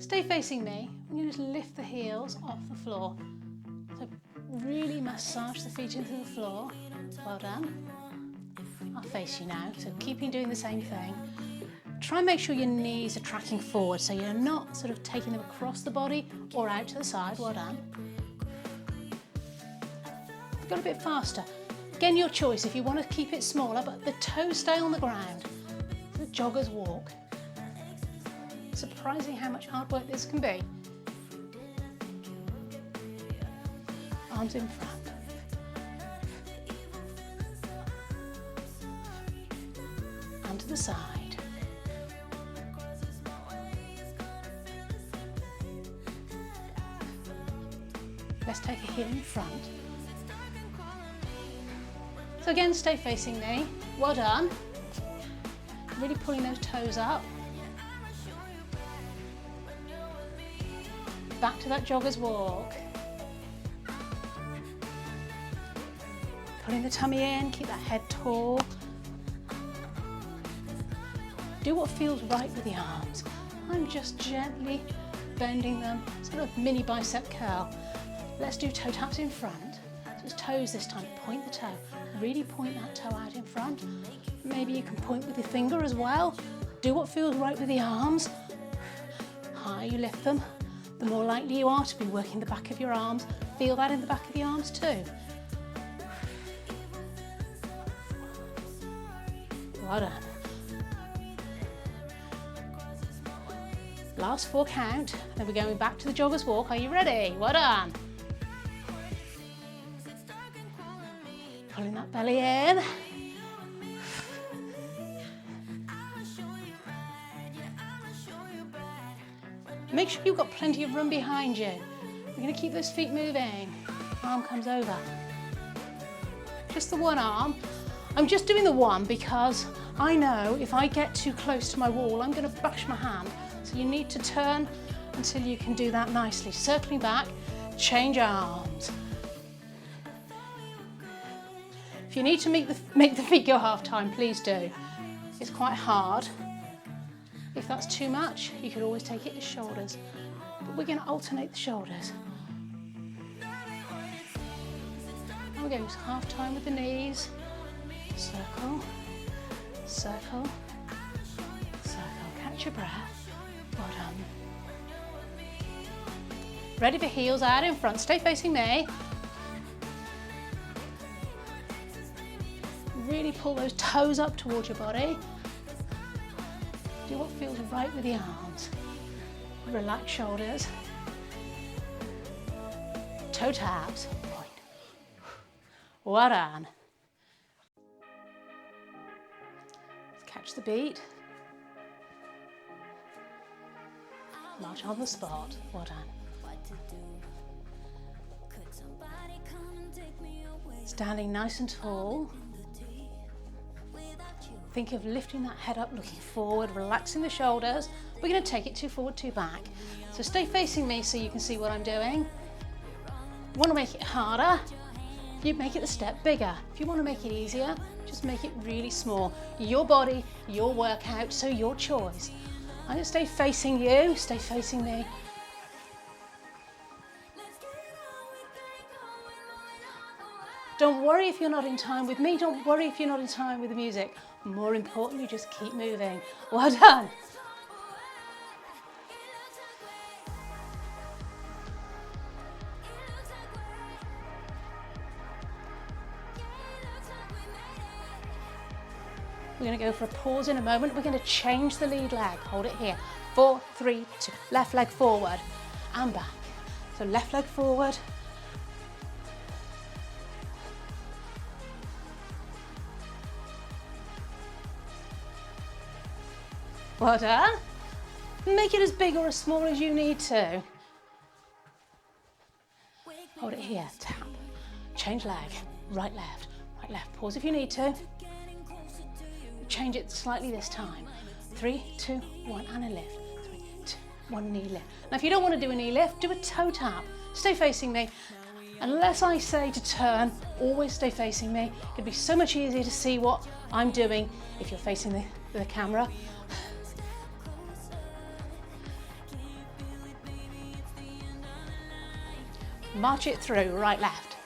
Stay facing me. I'm going to just lift the heels off the floor. So really massage the feet into the floor. Well done. I'll face you now, so keeping doing the same thing. Try and make sure your knees are tracking forward, so you're not sort of taking them across the body or out to the side. Well done. Go a bit faster. Again, your choice if you want to keep it smaller, but the toes stay on the ground. The jogger's walk. Surprising how much hard work this can be. Arms in front. And to the side. Let's take a heel in front. So again, stay facing me. Well done. Really pulling those toes up. Back to that jogger's walk. Pulling the tummy in, keep that head tall. Do what feels right with the arms. I'm just gently bending them, sort of mini bicep curl. Let's do toe taps in front. So it's toes this time, point the toe. Really point that toe out in front. Maybe you can point with your finger as well. Do what feels right with the arms. The higher you lift them, the more likely you are to be working the back of your arms. Feel that in the back of the arms too. Well done. Last 4 count, then we're going back to the jogger's walk. Are you ready? Well done. Pulling that belly in. Make sure you've got plenty of room behind you. We're going to keep those feet moving. Arm comes over. Just the one arm. I'm just doing the one because I know if I get too close to my wall, I'm going to bash my hand. So you need to turn until you can do that nicely. Circling back, change arms. If you need to make the feet go half time, please do. It's quite hard. If that's too much, you could always take it to shoulders. But we're going to alternate the shoulders. And we're going to half time with the knees. Circle, circle, circle. Catch your breath. Well done. Ready for heels out in front. Stay facing me. Really pull those toes up towards your body. Do what feels right with the arms. Relax shoulders. Toe taps. Point. Well done. Let's catch the beat. March on the spot. Well done. Standing nice and tall. Think of lifting that head up, looking forward, relaxing the shoulders. We're going to take it 2 forward, 2 back. So stay facing me so you can see what I'm doing. If you want to make it harder, you make it a step bigger. If you want to make it easier, just make it really small. Your body, your workout, so your choice. I'm going to stay facing you, stay facing me. Don't worry if you're not in time with me. Don't worry if you're not in time with the music. More importantly, just keep moving. Well done. We're going to go for a pause in a moment. We're going to change the lead leg. Hold it here. 4, 3, 2. Left leg forward and back. So left leg forward. Well done. Make it as big or as small as you need to. Hold it here, tap. Change leg, right, left. Pause if you need to. Change it slightly this time. 3, 2, 1, and a lift. 3, 2, 1, knee lift. Now if you don't want to do a knee lift, do a toe tap. Stay facing me. Unless I say to turn, always stay facing me. It'd be so much easier to see what I'm doing if you're facing the camera. March it through, right, left.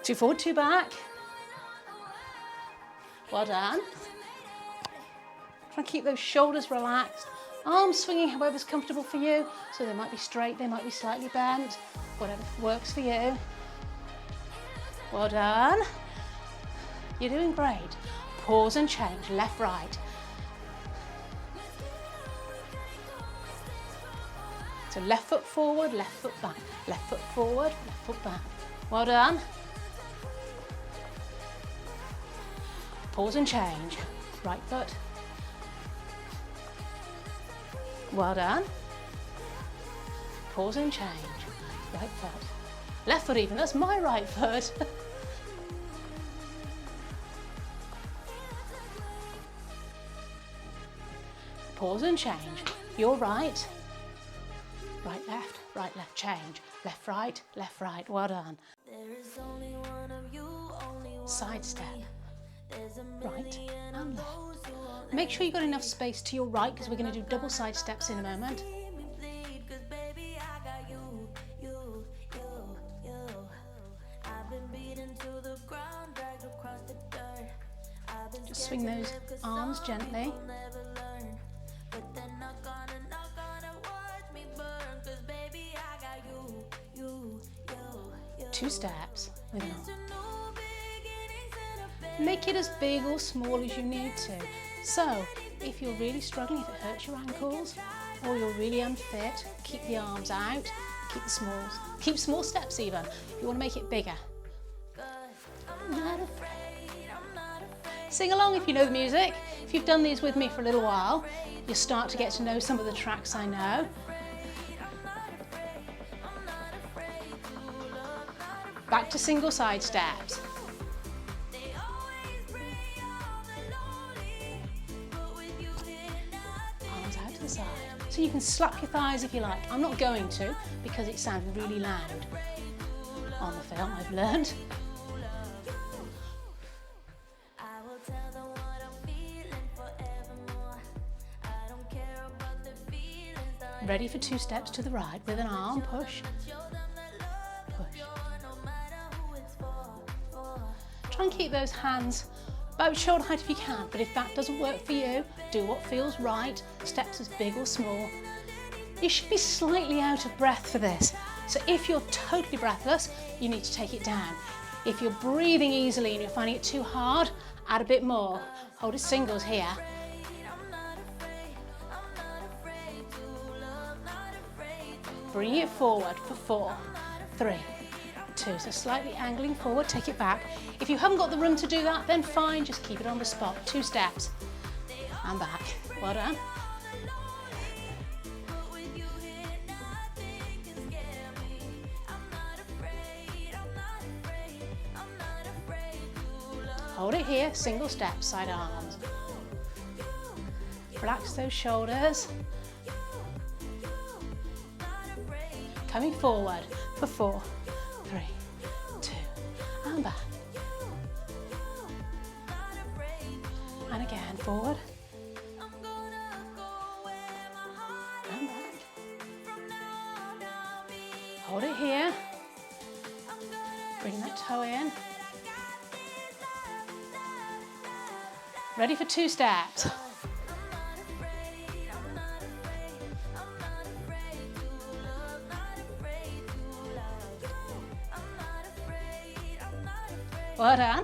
2 forward, 2 back. Well done. Try and keep those shoulders relaxed. Arms swinging however's comfortable for you. So they might be straight, they might be slightly bent. Whatever works for you. Well done. You're doing great. Pause and change, left, right. So left foot forward, left foot back. Left foot forward, left foot back. Well done. Pause and change. Right foot. Well done. Pause and change. Right foot. Left foot even, that's my right foot. Pause and change. Your right. Right, left, change. Left, right, well done. Side step. Right and left. Make sure you've got enough space to your right because we're going to do double side steps in a moment. Just swing those arms gently. 2 steps with an arm. Make it as big or small as you need to. So, if you're really struggling, if it hurts your ankles, or you're really unfit, keep the arms out, keep small steps even. You want to make it bigger. I'm not afraid. Sing along if you know the music. If you've done these with me for a little while, you'll start to get to know some of the tracks I know. Back to single side steps. Arms out to the side. So you can slap your thighs if you like. I'm not going to because it sounds really loud on the film, I've learned. Ready for 2 steps to the right with an arm, push, push. Try and keep those hands about shoulder height if you can, but if that doesn't work for you, do what feels right, steps as big or small. You should be slightly out of breath for this, so if you're totally breathless, you need to take it down. If you're breathing easily and you're finding it too hard, add a bit more. Hold it singles here. Bring it forward for 4, 3, 2. So slightly angling forward, take it back. If you haven't got the room to do that, then fine, just keep it on the spot. 2 steps and back. Well done. Hold it here, single step, side arms. Relax those shoulders. Coming forward for 4, 3, 2, and back. And again, forward. And back. Hold it here. Bring that toe in. Ready for 2 steps. Well done.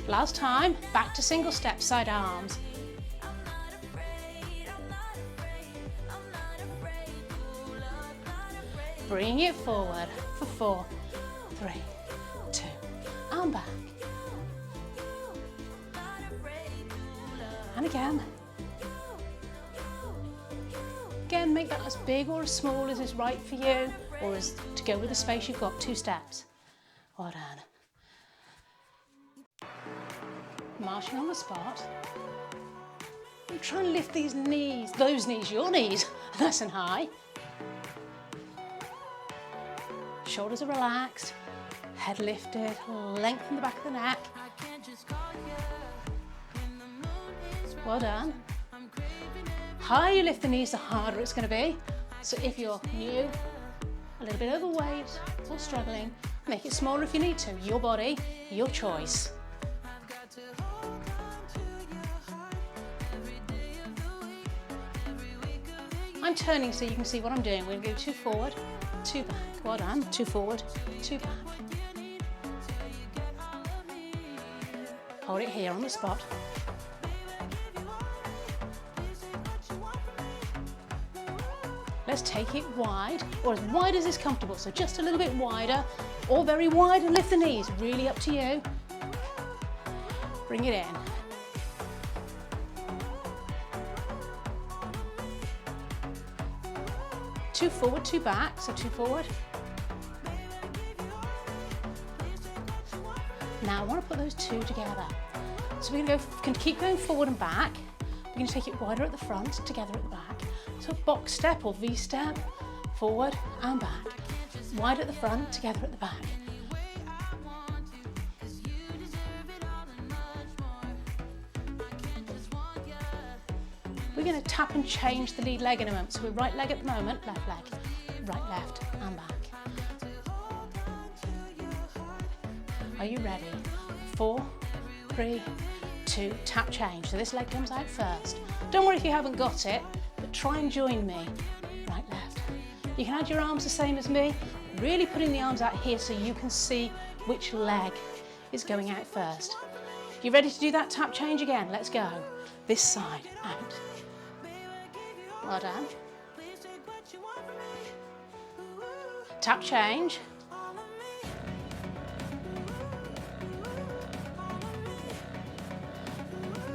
Last time, back to single step, side arms. Bring it forward for 4, 3, 2, and back. And again. Again, make that as big or as small as is right for you, or as to go with the space you've got. 2 steps. Well done. Marching on the spot. You try and lift these knees, those knees, your knees, nice and high. Shoulders are relaxed, head lifted, lengthen the back of the neck. Well done. Higher you lift the knees, the harder it's going to be. So if you're new, a little bit overweight or struggling, make it smaller if you need to. Your body, your choice. I'm turning so you can see what I'm doing. We're going to go 2 forward, 2 back. Well done. 2 forward, 2 back. Hold it here on the spot. Let's take it wide, or as wide as is comfortable. So just a little bit wider, or very wide, and lift the knees. Really up to you. Bring it in. Two forward, 2 back. So 2 forward. Now I want to put those 2 together. So we're going to keep going forward and back. We're going to take it wider at the front, together at the back. So box step or V step, forward and back. Wide at the front, together at the back. We're going to tap and change the lead leg in a moment. So we're right leg at the moment, left leg, right, left and back. Are you ready? 4, 3, 2, tap change. So this leg comes out first. Don't worry if you haven't got it, but try and join me. Right, left. You can add your arms the same as me, really putting the arms out here so you can see which leg is going out first. You ready to do that tap change again? Let's go. This side, out. Well done. Tap change.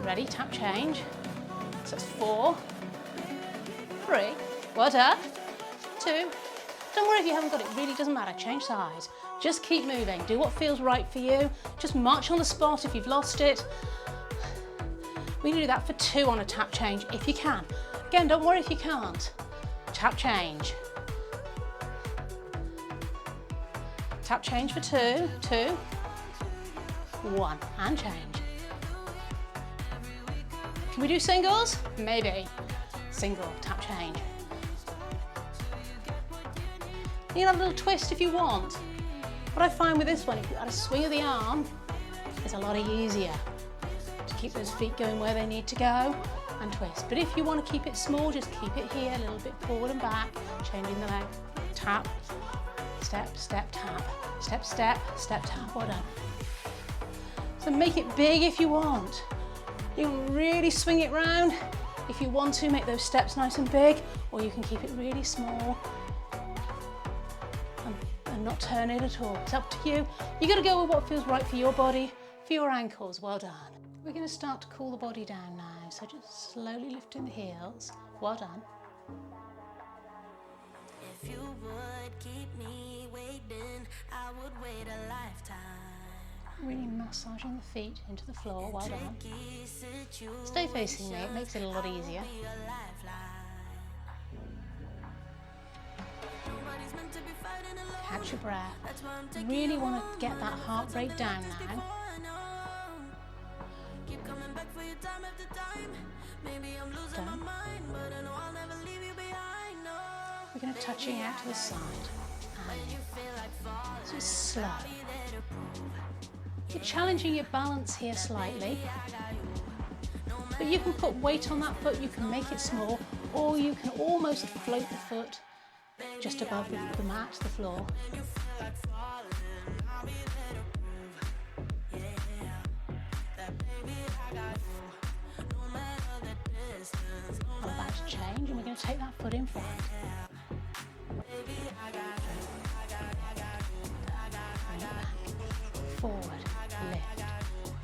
Ready, tap change. So it's 4, 3, well done, 2. Don't worry if you haven't got it, really doesn't matter, change sides. Just keep moving, do what feels right for you. Just march on the spot if you've lost it. We can do that for 2 on a tap change if you can. Again, don't worry if you can't. Tap change. Tap change for 2, 2, 1, and change. Can we do singles? Maybe. Single, tap change. You can have a little twist if you want. What I find with this one, if you add a swing of the arm, it's a lot easier to keep those feet going where they need to go and twist. But if you want to keep it small, just keep it here, a little bit forward and back, changing the leg. Tap, step, step, tap. Step, step, step, tap. Well done. So make it big if you want. You can really swing it round if you want to, make those steps nice and big, or you can keep it really small and not turn it at all. It's up to you. You got to go with what feels right for your body, for your ankles. Well done. We're going to start to cool the body down now, so just slowly lifting the heels. Well done. If you would keep me waiting, I would wait a lifetime. Really massaging the feet into the floor. Well done. Stay facing me, it makes it a lot easier. Catch your breath. Really want to get that heart rate down now. Done. We're going to touching out to the side. And so it's slow. You're challenging your balance here slightly, but you can put weight on that foot, you can make it small, or you can almost float the foot just above the mat, the floor. I'm about to change and we're going to take that foot in front. Forward, lift,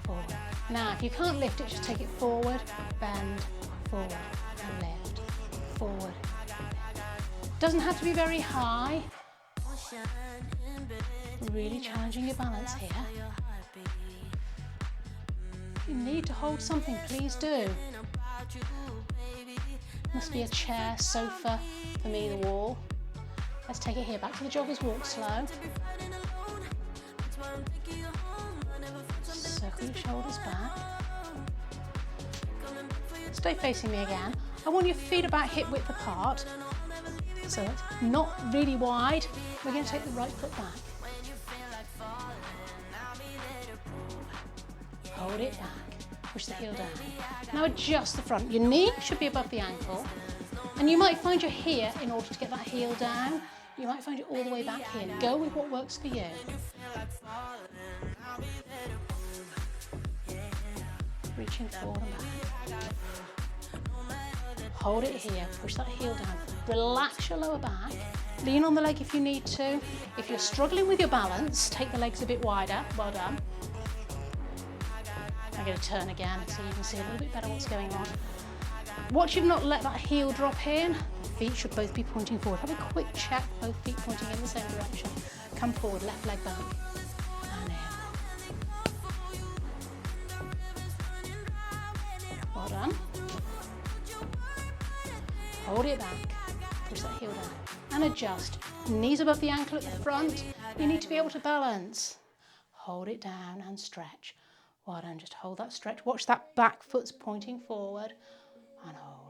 forward. Now, if you can't lift it, just take it forward, bend, forward, and lift, forward. Doesn't have to be very high. Really challenging your balance here. If you need to hold something, please do. Must be a chair, sofa, for me the wall. Let's take it here, back to the joggers walk slow. Circle your shoulders back. Stay facing me again. I want your feet about hip width apart. So it's not really wide. We're going to take the right foot back. Hold it back. Push the heel down. Now adjust the front. Your knee should be above the ankle. And you might find you're here in order to get that heel down. You might find it all the way back here. Go with what works for you. Reaching forward and back. Hold it here, push that heel down. Relax your lower back. Lean on the leg if you need to. If you're struggling with your balance, take the legs a bit wider. Well done. I'm going to turn again so you can see a little bit better what's going on. Watch you not let that heel drop in. The feet should both be pointing forward. Have a quick check, both feet pointing in the same direction. Come forward, left leg back. And in. Well done. Hold it back. Push that heel down. And adjust. Knees above the ankle at the front. You need to be able to balance. Hold it down and stretch. Well done, just hold that stretch. Watch that back foot's pointing forward. And hold.